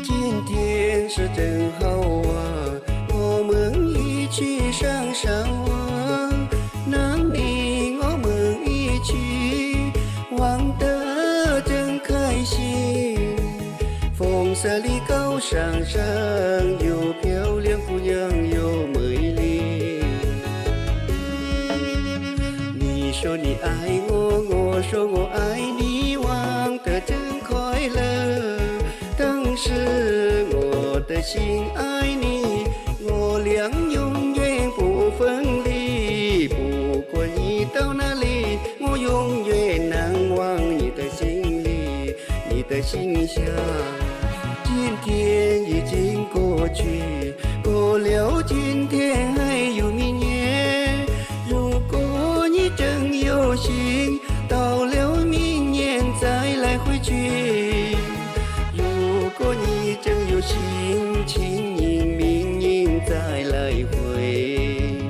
今天是真好啊，我们一起上山玩，那年我们一起玩得真开心。风沙里高山上有漂亮姑娘有美丽。你说你爱我，我说我爱你，玩得真快乐。当时我的心爱你，我俩永远不分离。不管你到哪里，我永远难忘你的心里，你的形象。今天已经过去，过了今天还有明年。如果你真有心，到了明年再来回去。如果你真有心，请你明年再来回。